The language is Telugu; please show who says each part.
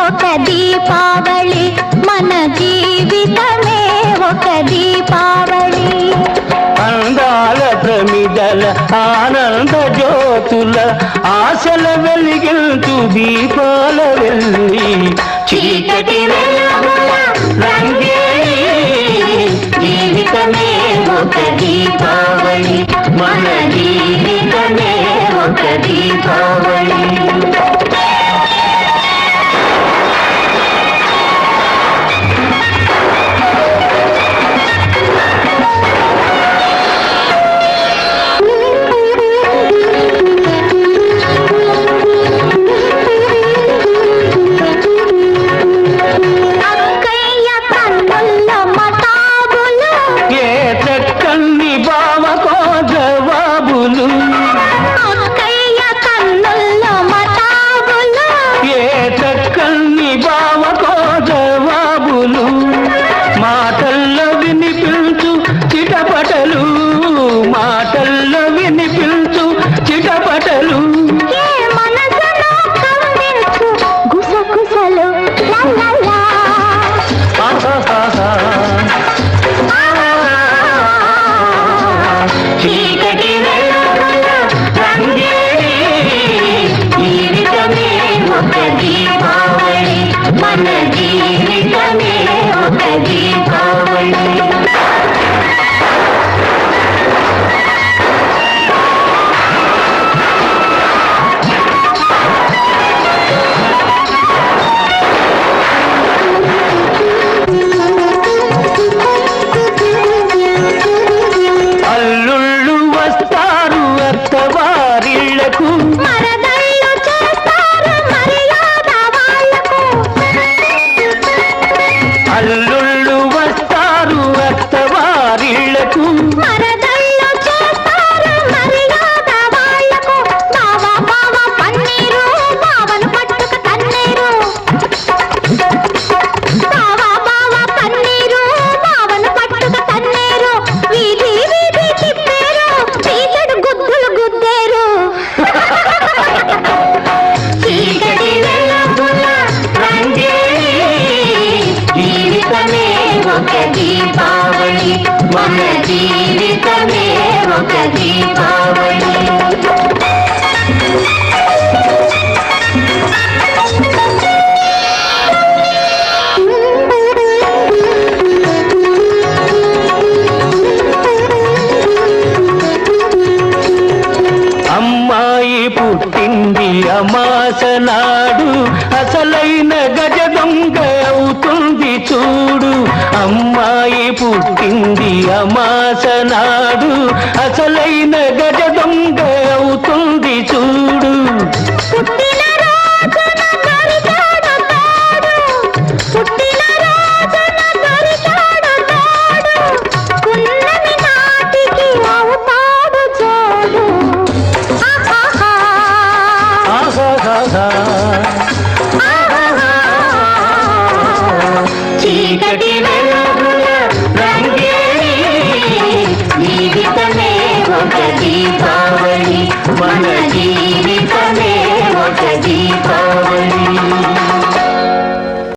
Speaker 1: ఒక దీపావళి, మన జీవితమే ఒక దీపావళి.
Speaker 2: అందాల ప్రమిదల ఆనంద జ్యోతుల ఆశల వెలిగించు దీపాల వెళ్ళి చీకటి జీవితమే ఒక దీపావళి, మన జీవితమే ఒక దీపావళి. అల్లుళ్ళు వస్తారు అత్తవారిళ్లకు,
Speaker 1: మరదళ్ళు చేస్తారు మర్యాద వాళ్లకు. బావ బావ పన్నీరు, బావను పట్టుక తన్నీరు. బావ బావ పన్నీరు, బావను పట్టుక తన్నీరు. వీధి వీధి తిప్పేరు, చీకటి గుద్దులు గుద్దేరు.
Speaker 2: చీకటి వెలుగుల రంగేలి జీవితమే ఒక దీపావళి, మన జీవితమే ఒక దీపావళి. అమ్మాయి పుట్టింది అమాస నాడు, అసలైన గజ దొంగ అవుతుంది చూడు. అమ్మాయి పుట్టింది అమాస నాడు, అసలైన గజ దొంగ అవుతుంది చూడు.
Speaker 1: పుట్టిన రోజున దొరికాడు తాడు, పుట్టిన రోజున దొరికాడు తాడు. పున్నమి నాటికి అవుతాడు జోడు.
Speaker 2: చీకటి వెలుగుల రంగేలి జీవితమే ఒక దీపావళి, మన జీవితమే